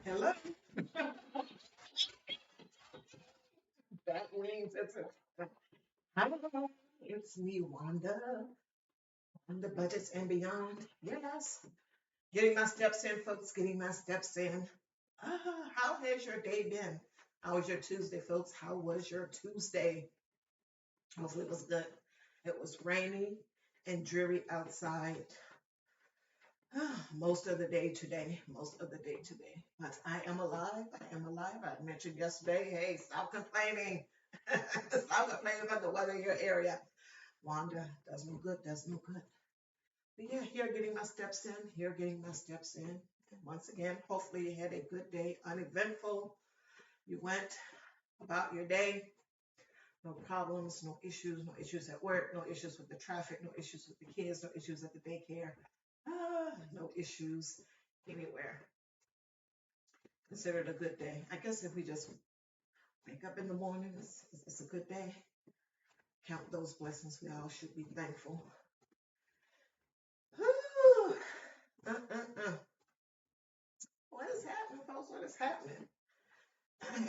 Hello. That means hi. It's me, Wanda. Wanda Budgets and Beyond. Yes. Getting my steps in, folks. Getting my steps in. How has your day been? How was your Tuesday, folks? How was your Tuesday? Hopefully it was good. It was rainy and dreary outside. Most of the day today. Most of the day today. But I am alive. I am alive. I mentioned yesterday, hey, stop complaining. Stop complaining about the weather in your area. Wanda, does no good, does no good. But yeah, here getting my steps in, here getting my steps in. And once again, hopefully you had a good day, uneventful. You went about your day, no problems, no issues at work, no issues with the traffic, no issues with the kids, no issues at the daycare, no issues anywhere. Considered a good day. I guess if we just wake up in the morning, it's a good day. Count those blessings. We all should be thankful. Whew. Uh. What is happening, folks? What is happening?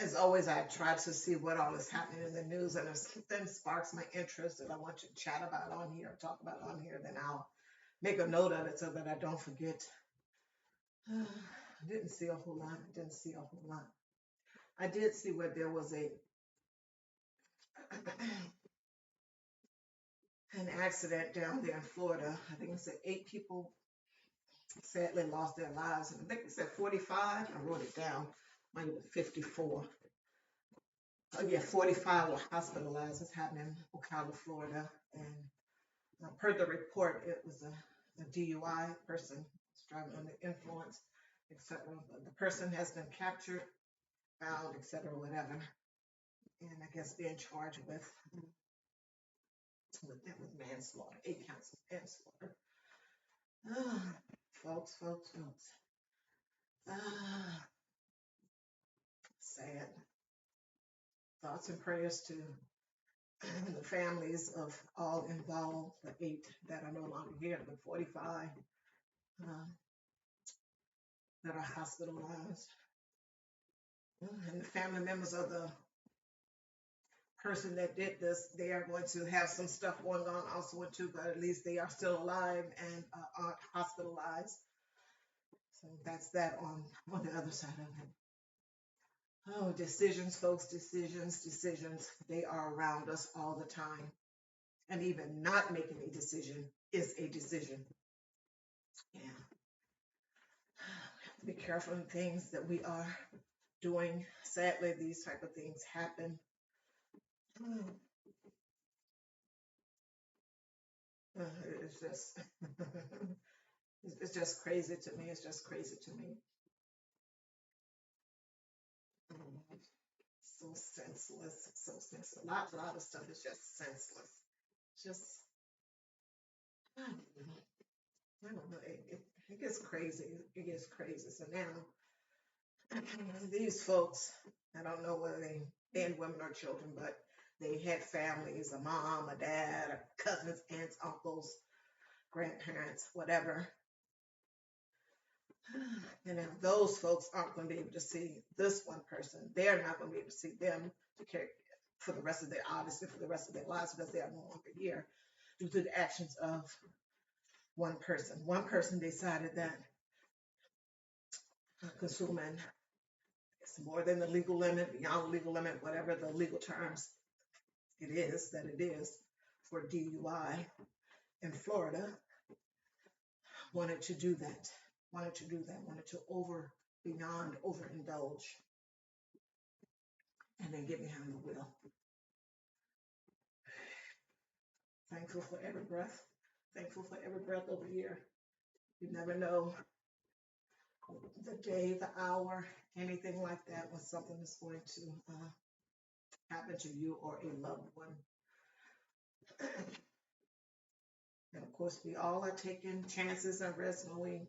As always, I try to see what all is happening in the news, and if something sparks my interest that I want to chat about on here, talk about on here, then I'll make a note of it so that I don't forget. I didn't see a whole lot. I didn't see a whole lot. I did see where there was a an accident down there in Florida. I think it said 8 people sadly lost their lives, and I think it said 45. I wrote it down. Might have been 54. Oh yeah, 45 were hospitalized. It's happening in Ocala, Florida. And per the report, it was a DUI person was driving under influence, etc. But the person has been captured, found, etc. Whatever, and I guess being charged with manslaughter, 8 counts of manslaughter. Ah, folks. Ah, sad. Thoughts and prayers to the families of all involved, the 8 that are no longer here, the 45 uh, that are hospitalized, and the family members of the person that did this. They are going to have some stuff going on also too, but at least they are still alive and aren't hospitalized. So that's that on the other side of it. Oh, decisions, folks, decisions. They are around us all the time. And even not making a decision is a decision. Yeah. We have to be careful in things that we are doing. Sadly, these type of things happen. It's just it's just crazy to me. It's just crazy to me. So senseless. So senseless. A lot of stuff is just senseless. Just I don't know. I don't know. It gets crazy. It gets crazy. So now these folks, I don't know whether they men, women, or children, but they had families, a mom, a dad, a cousins, aunts, uncles, grandparents, whatever. And now those folks aren't going to be able to see this one person. They're not going to be able to see them to care for the rest of their, obviously for the rest of their lives because they are no longer here due to the actions of one person. One person decided that consuming is more than the legal limit, beyond the legal limit, whatever the legal terms it is for DUI in Florida, wanted to do that, wanted to beyond overindulge and then get behind the wheel. Thankful for every breath. Thankful for every breath over here. You never know the day, the hour, anything like that when something is going to happen to you or a loved one. And of course, we all are taking chances and risks when we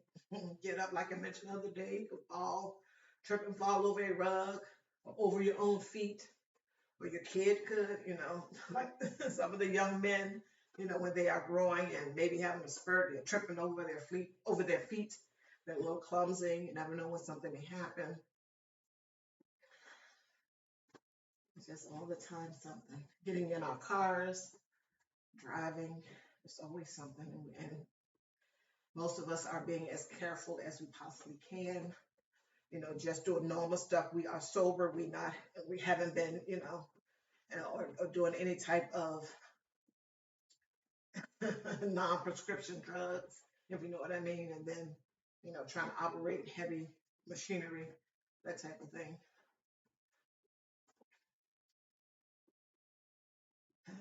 get up, like I mentioned the other day, you could fall, trip and fall over a rug or over your own feet, or your kid could, like some of the young men, when they are growing and maybe having a spurt, they're tripping over their feet, they're a little clumsy. You never know when something may happen. It's just all the time something. Getting in our cars, driving, it's always something. And most of us are being as careful as we possibly can. Just doing normal stuff. We are sober. We haven't been, or doing any type of non-prescription drugs, if you know what I mean. And then, trying to operate heavy machinery, that type of thing. I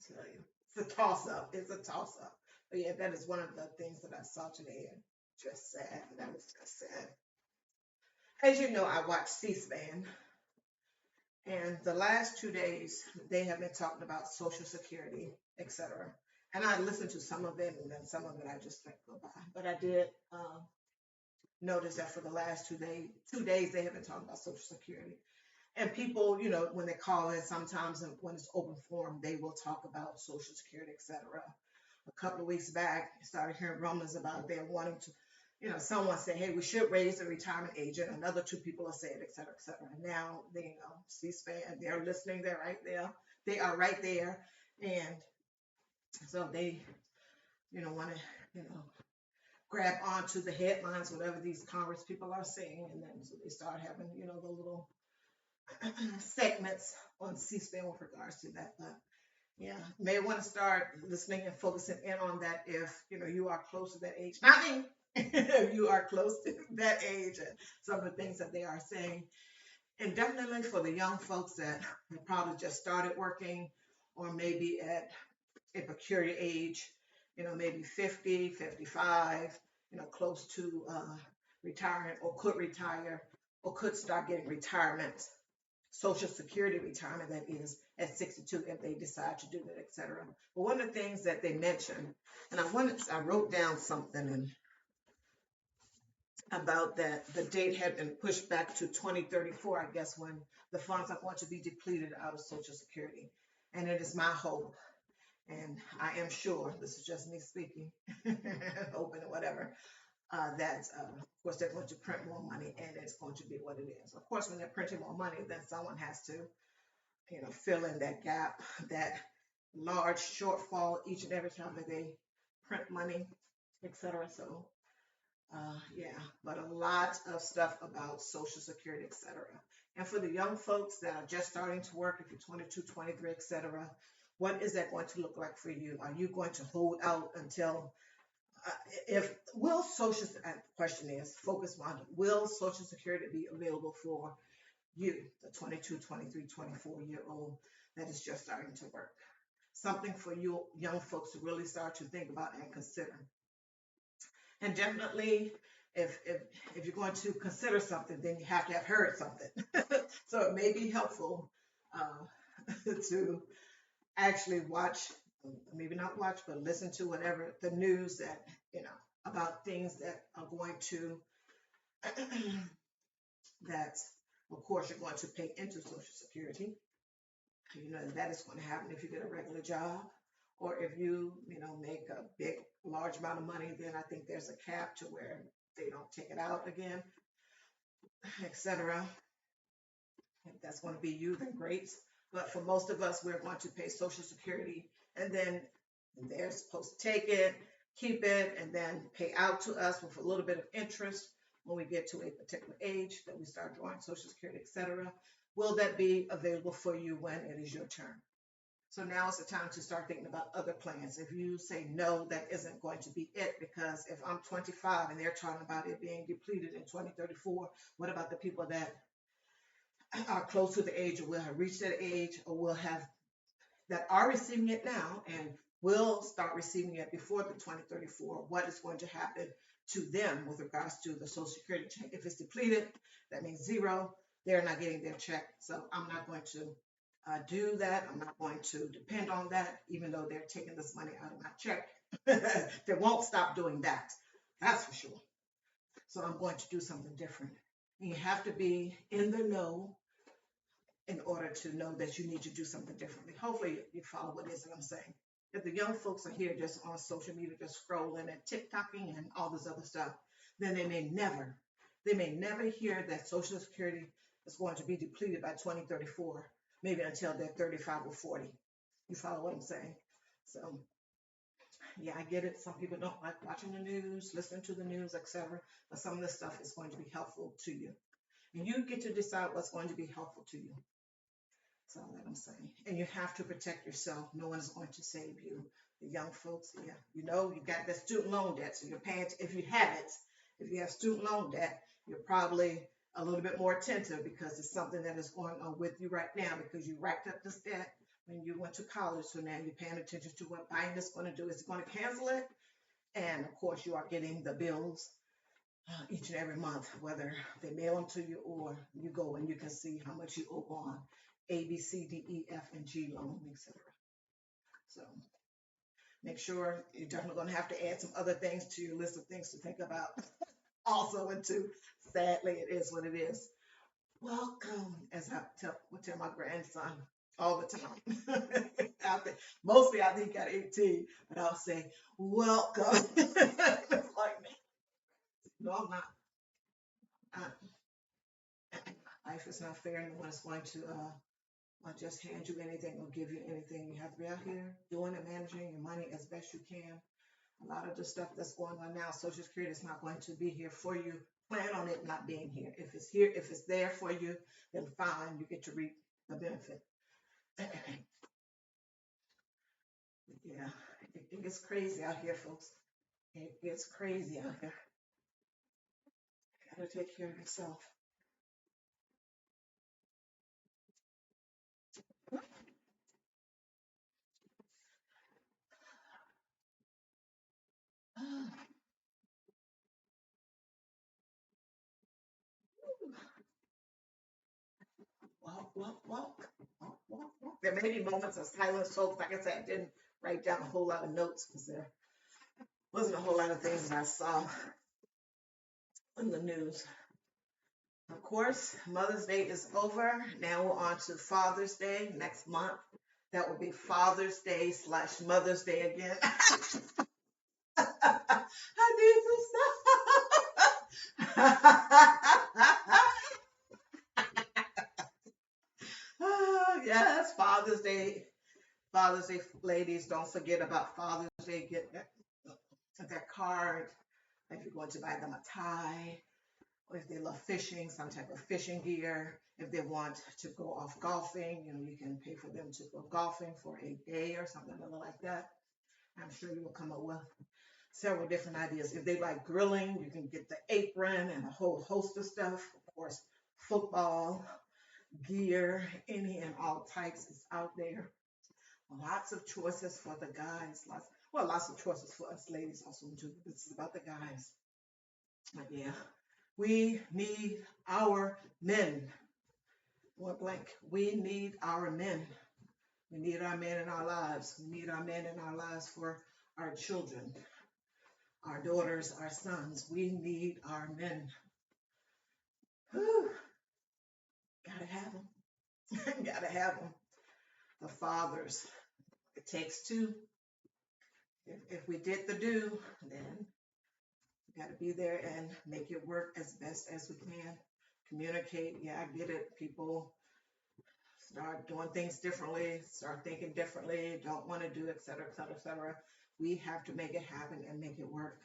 tell you, it's a toss up. It's a toss up. But yeah, that is one of the things that I saw today, and just sad. That was just sad. As you know, I watch C-SPAN, and the last 2 days they have been talking about Social Security, etc. And I listened to some of it, and then some of it I just let go by. But I did notice that for the last 2 days they have been talking about Social Security. And people, when they call in, sometimes when it's open forum, they will talk about Social Security, etc. A couple of weeks back, I started hearing rumors about them wanting to, someone said, hey, we should raise the retirement age, and another two people are saying, et cetera, et cetera. And now they, C-SPAN, they're listening, they're right there. They are right there. And so they, want to, grab onto the headlines, whatever these Congress people are saying. And then so they start having, the little segments on C-SPAN with regards to that. But yeah, may want to start listening and focusing in on that if you are close to that age. Not me. If you are close to that age and some of the things that they are saying. And definitely for the young folks that have probably just started working or maybe at a peculiar age, maybe 50, 55, close to retiring or could retire or could start getting retirement, Social Security retirement, that is, at 62 if they decide to do that, etc. But one of the things that they mentioned, and I wrote down something about that the date had been pushed back to 2034, I guess, when the funds are going to be depleted out of Social Security. And it is my hope, and I am sure, this is just me speaking, hoping or whatever, that of course they're going to print more money and it's going to be what it is. Of course, when they're printing more money, then someone has to fill in that gap, that large shortfall each and every time that they print money, etc. So, yeah, but a lot of stuff about Social Security, etc. And for the young folks that are just starting to work, if you're 22, 23, etc., what is that going to look like for you? Are you going to hold out until uh, if will social question is focus on will Social Security be available for you, the 22, 23, 24-year old that is just starting to work? Something for you young folks to really start to think about and consider. And definitely, if you're going to consider something, then you have to have heard something. So it may be helpful to actually watch, maybe not watch, but listen to whatever the news that, about things that are going to, that of course you're going to pay into Social Security. That is going to happen if you get a regular job, or if you make a big, large amount of money, then I think there's a cap to where they don't take it out again, etc. If that's going to be you, then great. But for most of us, we're going to pay Social Security, and then they're supposed to take it, keep it, and then pay out to us with a little bit of interest when we get to a particular age that we start drawing Social Security, etc. Will that be available for you when it is your turn? So now is the time to start thinking about other plans. If you say no, that isn't going to be it, because if I'm 25 and they're talking about it being depleted in 2034, what about the people that are close to the age or will have reached that age or will have that are receiving it now and will start receiving it before the 2034? What is going to happen to them with regards to the Social Security check? If it's depleted, that means zero. They're not getting their check. So I'm not going to do that. I'm not going to depend on that, even though they're taking this money out of my check. They won't stop doing that. That's for sure. So I'm going to do something different. And you have to be in the know in order to know that you need to do something differently. Hopefully you follow what it is that I'm saying. If the young folks are here just on social media, just scrolling and TikToking and all this other stuff, then they may never hear that Social Security is going to be depleted by 2034, maybe until they're 35 or 40. You follow what I'm saying? So yeah, I get it. Some people don't like watching the news, listening to the news, etc. But some of this stuff is going to be helpful to you. And you get to decide what's going to be helpful to you. That's all that I'm saying. And you have to protect yourself. No one is going to save you. The young folks, yeah, you know, you got that student loan debt. So you're paying, if you have it, if you have student loan debt, you're probably a little bit more attentive because it's something that is going on with you right now because you racked up this debt when you went to college. So now you're paying attention to what Biden is going to do. Is it going to cancel it? And of course, you are getting the bills each and every month, whether they mail them to you or you go and you can see how much you owe on A, B, C, D, E, F, and G loan, etc. So make sure you're definitely going to have to add some other things to your list of things to think about also. And too, sadly, it is what it is. Welcome, as I would tell my grandson all the time. Mostly I think at 18, but I'll say, welcome. It's like, no, I'm not. Life is not fair. No one is going to just hand you anything or give you anything. You have to be out here doing and managing your money as best you can. A lot of the stuff that's going on now, Social Security is not going to be here for you. Plan on it not being here. If it's here, if it's there for you, then fine, you get to reap the benefit. Yeah, it gets crazy out here, folks. It gets crazy out here. Gotta take care of yourself. Walk, walk, walk, walk, walk, walk. There may be moments of silence, folks. Like I said, I didn't write down a whole lot of notes because there wasn't a whole lot of things that I saw in the news. Of course, Mother's Day is over. Now we're on to Father's Day next month. That will be Father's Day / Mother's Day again. I need to stop. Yes, Father's Day. Father's Day, ladies, don't forget about Father's Day. Get that card. If you're going to buy them a tie, or if they love fishing, some type of fishing gear. If they want to go off golfing, you can pay for them to go golfing for a day or something like that. I'm sure you will come up with several different ideas. If they like grilling, you can get the apron and a whole host of stuff. Of course, football, gear, any and all types is out there. Lots of choices for the guys. Lots of choices for us ladies also too. This is about the guys. But yeah, we need our men. Point blank. We need our men. We need our men in our lives. We need our men in our lives for our children, our daughters, our sons. We need our men. Whew. Gotta have them. Gotta have them. The fathers. It takes two. If we did the do, then we gotta be there and make it work as best as we can. Communicate. Yeah, I get it. People start doing things differently, start thinking differently, don't want to do, et cetera, et cetera, et cetera. We have to make it happen and make it work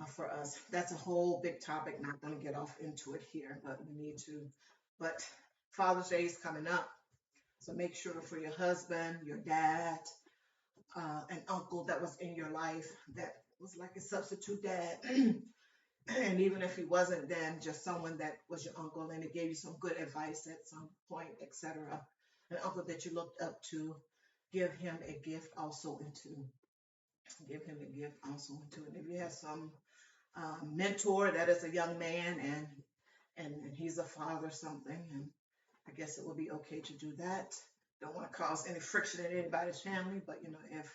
for us. That's a whole big topic. Not going to get off into it here, but we need to. But Father's Day is coming up. So make sure for your husband, your dad, an uncle that was in your life that was like a substitute dad. And even if he wasn't, then just someone that was your uncle and it gave you some good advice at some point, etc. An uncle that you looked up to, give him a gift also into. Give him a gift also into. And if you have some mentor that is a young man and he's a father or something, and I guess it would be okay to do that. Don't want to cause any friction in anybody's family, but if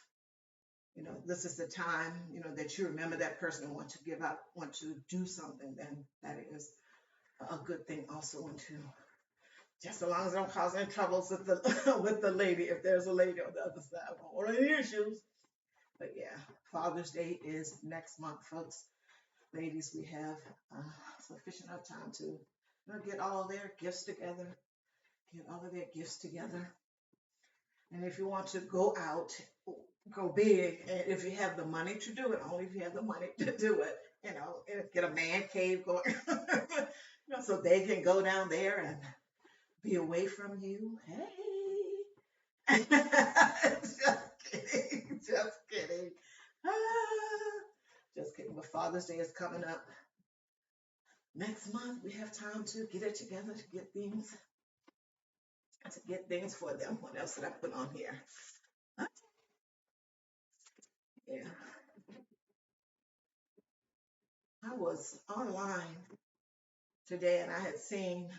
this is the time, that you remember that person and want to give out, want to do something, then that is a good thing also. And to just as long as I don't cause any troubles with the with the lady, if there's a lady on the other side, I don't want any issues. But yeah, Father's Day is next month, folks. Ladies, we have sufficient of time to Get all their gifts together. Get all of their gifts together. And if you want to go out, go big, and if you have the money to do it, only if you have the money to do it, and get a man cave going, so they can go down there and be away from you. Hey, just kidding, just kidding. Ah, just kidding. But Father's Day is coming up next month. We have time to get it together to get things for them. What else did I put on here? Yeah, I was online today and I had seen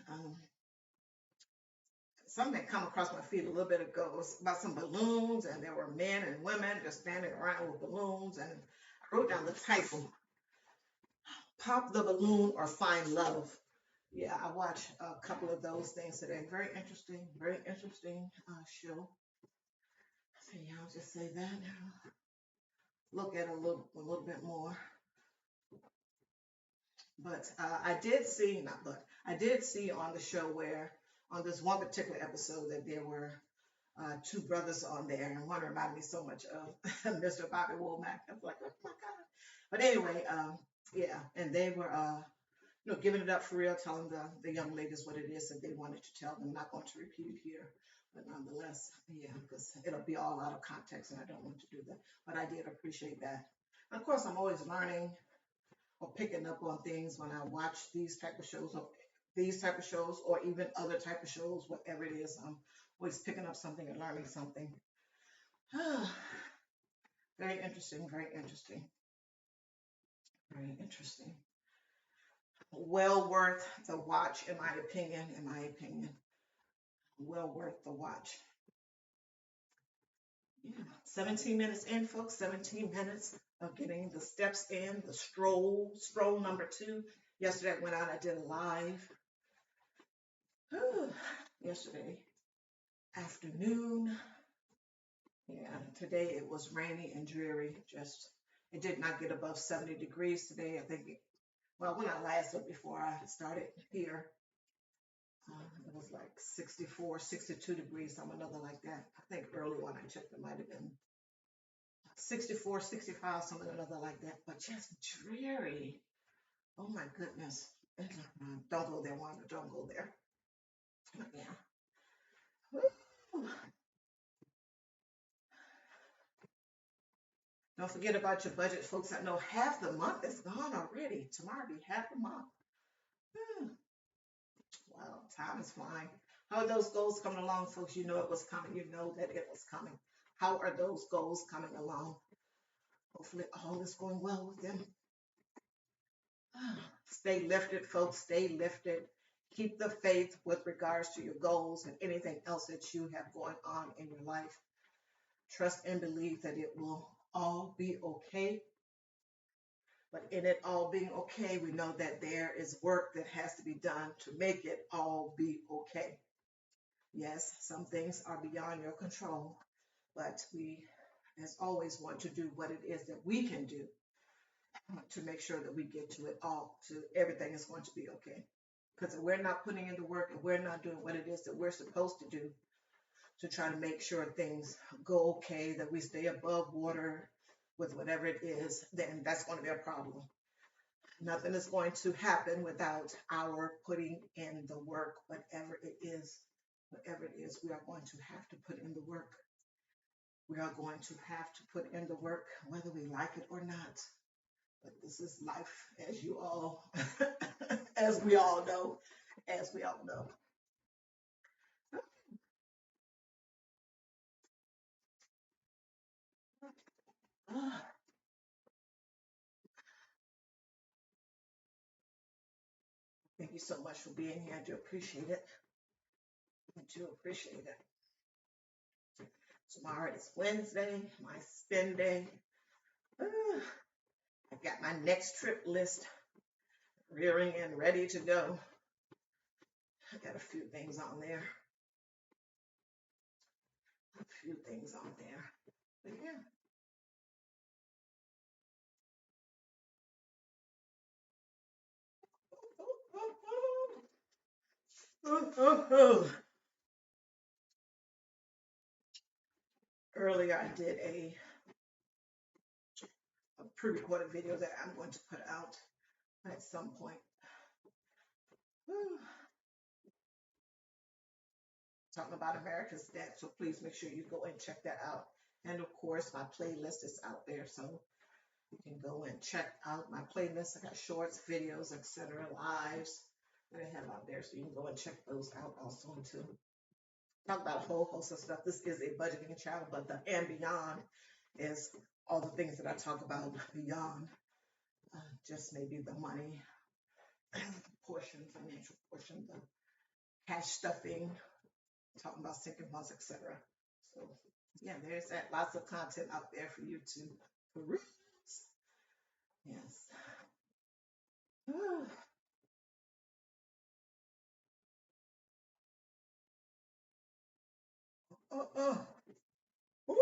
something come across my feed a little bit ago. It was about some balloons, and there were men and women just standing around with balloons. And I wrote down the title: "Pop the Balloon or Find Love." Yeah, I watched a couple of those things today. Very interesting show. So yeah, I'll just say that. Look at it a little bit more. But I did see on the show where on this one particular episode that there were two brothers on there, and one reminded me so much of Mr. Bobby Womack. I was like, oh my God. But anyway, yeah, and they were, giving it up for real, telling the young ladies what it is that they wanted to tell them. I'm not going to repeat it here, but nonetheless, yeah, because it'll be all out of context, and I don't want to do that. But I did appreciate that. And of course, I'm always learning or picking up on things when I watch these type of shows, or even other type of shows, whatever it is. I'm always picking up something and learning something. Very interesting, very interesting, very interesting. Well worth the watch, in my opinion. Well worth the watch. Yeah, 17 minutes in, folks. 17 minutes of getting the steps in, the stroll number 2. Yesterday I went out, I did a live. Yesterday afternoon. Yeah, today it was rainy and dreary. It did not get above 70 degrees today. I think, well, when I last looked before I started here, it was like 64, 62 degrees, something another like that. I think early when I checked, it might have been 64, 65, something another like that. But just dreary. Oh my goodness. Don't go there, Wanda. Don't go there. Yeah. Woo. Don't forget about your budget, folks. I know half the month is gone already. Tomorrow will be half the month. Hmm. Wow, time is flying. How are those goals coming along, folks? You know it was coming. You know that it was coming. How are those goals coming along? Hopefully all is going well with them. Stay lifted, folks. Stay lifted. Keep the faith with regards to your goals and anything else that you have going on in your life. Trust and believe that it will all be okay. But in it all being okay, we know that there is work that has to be done to make it all be okay. Yes, some things are beyond your control, but we, as always, want to do what it is that we can do to make sure that we get to it all, to everything is going to be okay. Because if we're not putting in the work and we're not doing what it is that we're supposed to do to try to make sure things go okay, that we stay above water with whatever it is, then that's going to be a problem. Nothing is going to happen without our putting in the work, whatever it is. Whatever it is, we are going to have to put in the work. We are going to have to put in the work, whether we like it or not. But this is life, as you all, as we all know, as we all know. Thank you so much for being here. I do appreciate it. I do appreciate it. Tomorrow is Wednesday, my spin day. I've got my next trip list rearing and ready to go. I got a few things on there. A few things on there. But yeah. Oh. Earlier, I did a pre-recorded video that I'm going to put out at some point. Talking about America's Dad. So please make sure you go and check that out. And of course, my playlist is out there. So you can go and check out my playlist. I got shorts, videos, etc., lives that I have out there. So you can go and check those out also too. Talk about a whole host of stuff. This is a budgeting channel, but the and beyond is all the things that I talk about beyond just maybe the money portion, financial portion, the cash stuffing, talking about sinking funds, etc. So yeah, there's that. Lots of content out there for you to peruse. Yes. Oh, oh, woo,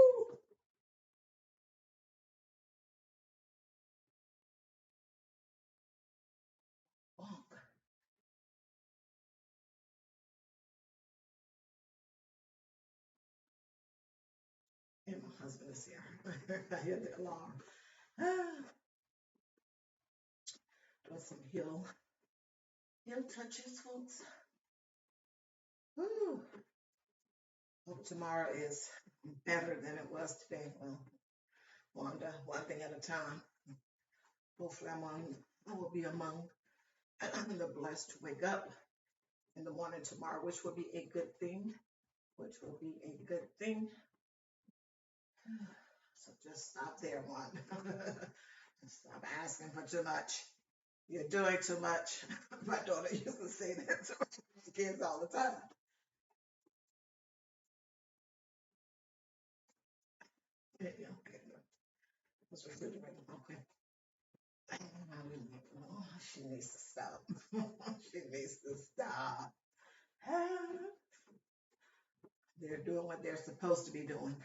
oh. And my husband is here. I hear the alarm. Doing some heel touches, folks. Woo. Hope tomorrow is better than it was today. Well, one thing at a time. Hopefully, I will be among the blessed to wake up in the morning tomorrow, which will be a good thing. Which will be a good thing. So just stop there, one. Stop asking for too much. You're doing too much. My daughter used to say that to my kids all the time. Yeah, okay. What's refrigerator? Okay. Oh, she needs to stop. She needs to stop. They're doing what they're supposed to be doing.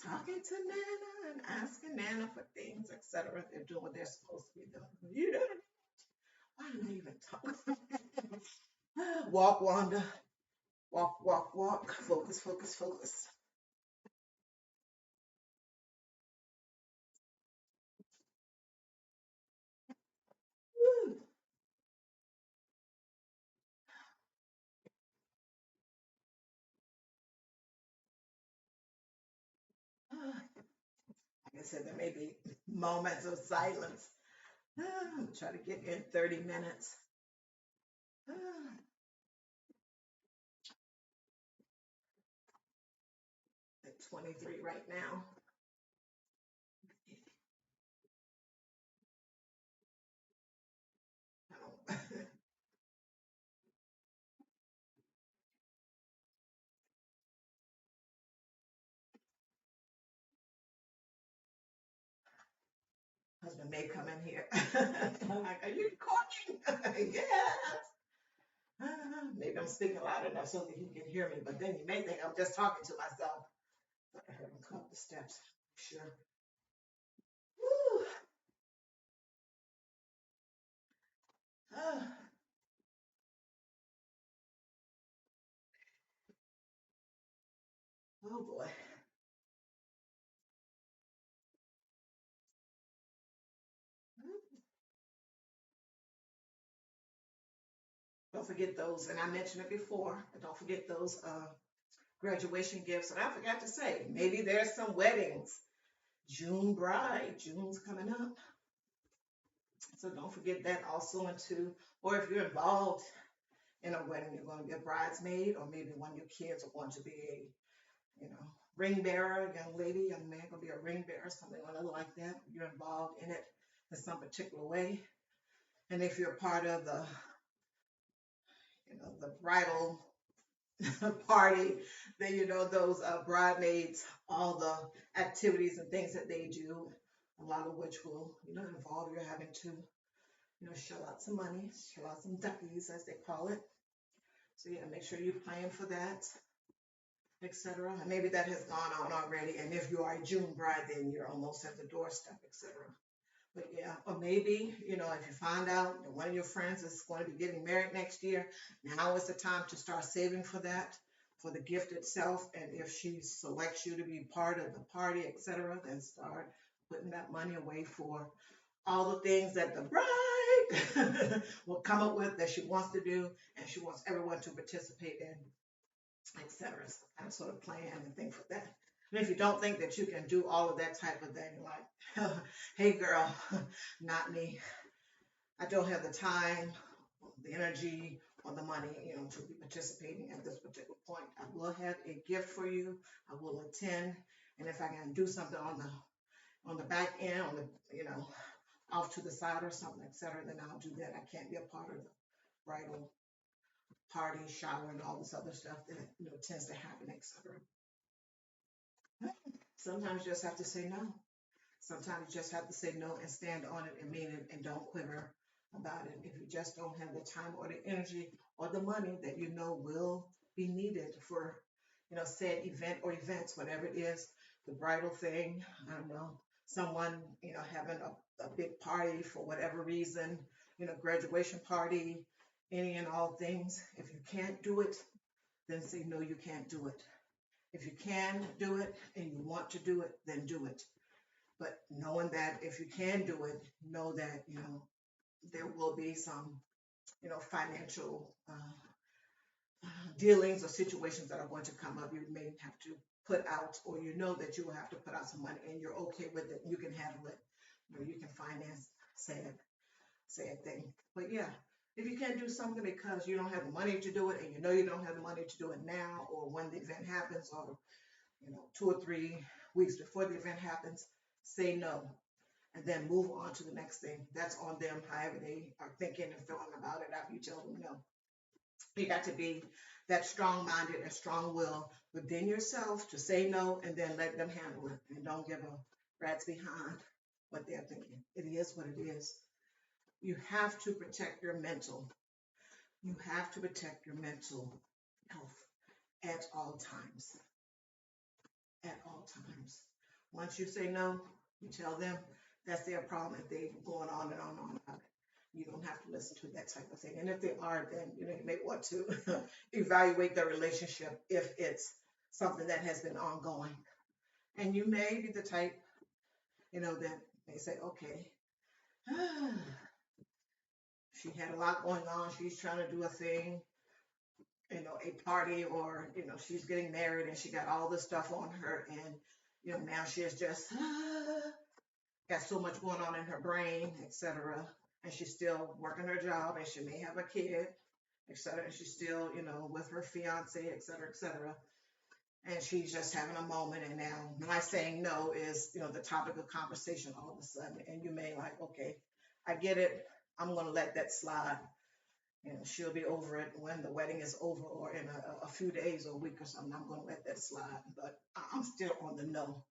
Talking to Nana and asking Nana for things, etc. They're doing what they're supposed to be doing. You know, why do they even talk? Walk, Wanda. Walk, walk, walk. Focus, focus, focus. Woo. Like I said, there may be moments of silence. Try to get in 30 minutes. At 23 right now. Husband may come in here. I'm like, are you recording? Yes. Maybe I'm speaking loud enough so that he can hear me, but then you may think I'm just talking to myself. I heard him come up the steps. Sure. Woo. Oh boy. Don't forget those, and I mentioned it before, but don't forget those graduation gifts. And I forgot to say, maybe there's some weddings. June bride, June's coming up. So don't forget that also into, or if you're involved in a wedding, you're going to be a bridesmaid, or maybe one of your kids are going to be a, ring bearer, young lady, young man going to be a ring bearer, something like that. You're involved in it in some particular way. And if you're part of the bridal party, then those bridesmaids, all the activities and things that they do, a lot of which will involve you having to shell out some money, shell out some duckies as they call it. So yeah, make sure you plan for that, etc. And maybe that has gone on already. And if you are a June bride, then you're almost at the doorstep, etc. But yeah, or maybe, if you find out that one of your friends is going to be getting married next year, now is the time to start saving for that, for the gift itself. And if she selects you to be part of the party, etc., then start putting that money away for all the things that the bride will come up with that she wants to do and she wants everyone to participate in, etc. So kind of sort of plan and think for that. And if you don't think that you can do all of that type of thing, like, hey girl, not me. I don't have the time, the energy, or the money, to be participating at this particular point. I will have a gift for you. I will attend, and if I can do something on the back end, on the off to the side or something, etc., then I'll do that. I can't be a part of the bridal party, shower, and all this other stuff that tends to happen, etc. Sometimes you just have to say no. Sometimes you just have to say no and stand on it and mean it and don't quiver about it. If you just don't have the time or the energy or the money that will be needed for, said event or events, whatever it is, the bridal thing, I don't know, someone, having a big party for whatever reason, graduation party, any and all things. If you can't do it, then say no, you can't do it. If you can do it and you want to do it, then do it. But knowing that if you can do it, know that, there will be some, financial dealings or situations that are going to come up. You may have to put out, or that you will have to put out some money and you're okay with it. You can handle it. You can finance said thing. But yeah, if you can't do something because you don't have the money to do it and you don't have the money to do it now or when the event happens or 2 or 3 weeks before the event happens, say no and then move on to the next thing. That's on them, however they are thinking and feeling about it after you tell them no. You got to be that strong minded and strong will within yourself to say no and then let them handle it and don't give a rat's behind what they're thinking. It is what it is. You have to protect your mental. You have to protect your mental health at all times. At all times. Once you say no, you tell them that's their problem if they're going on and on and on about it. You don't have to listen to that type of thing. And if they are, then you may want to evaluate the relationship if it's something that has been ongoing. And you may be the type, that may say, okay, she had a lot going on. She's trying to do a thing, a party, or she's getting married and she got all this stuff on her, and now she has just got so much going on in her brain, etc. And she's still working her job, and she may have a kid, etc. And she's still, with her fiance, etc., etc. And she's just having a moment, and now my saying no is, the topic of conversation all of a sudden, and you may like, okay, I get it. I'm gonna let that slide. She'll be over it when the wedding is over or in a few days or a week or something. I'm going to let that slide. But I'm still on the no.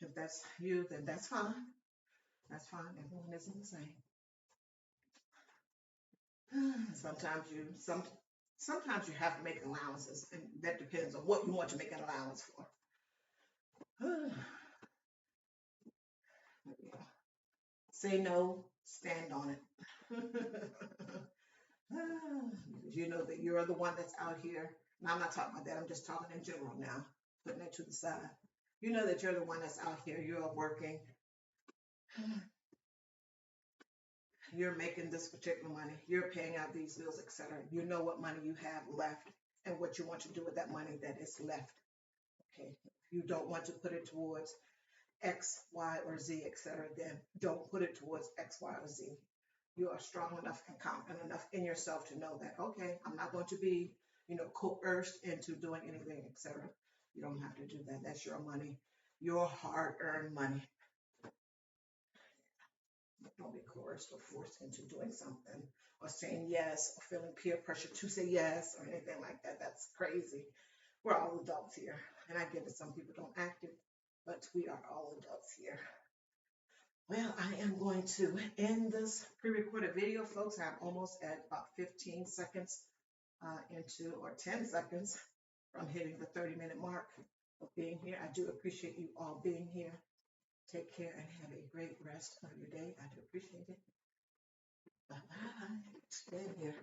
If that's you, then that's fine. That's fine. Everyone isn't the same. Sometimes you have to make allowances, and that depends on what you want to make an allowance for. Say no, stand on it. You know that you're the one that's out here. Now, I'm not talking about that. I'm just talking in general now, putting that to the side. You know that you're the one that's out here. You're working. You're making this particular money. You're paying out these bills, etc. You know what money you have left and what you want to do with that money that is left. Okay. If you don't want to put it towards X, Y, or Z, etc., then don't put it towards X, Y, or Z. You are strong enough and confident enough in yourself to know that, okay, I'm not going to be, coerced into doing anything, etc. You don't have to do that. That's your money, your hard-earned money. Don't be coerced or forced into doing something or saying yes or feeling peer pressure to say yes or anything like that. That's crazy. We're all adults here. And I get it. Some people don't act it, but we are all adults here. Well, I am going to end this pre-recorded video, folks. I'm almost at about 15 seconds or 10 seconds from hitting the 30-minute mark of being here. I do appreciate you all being here. Take care and have a great rest of your day. I do appreciate it. Bye bye. Stay here.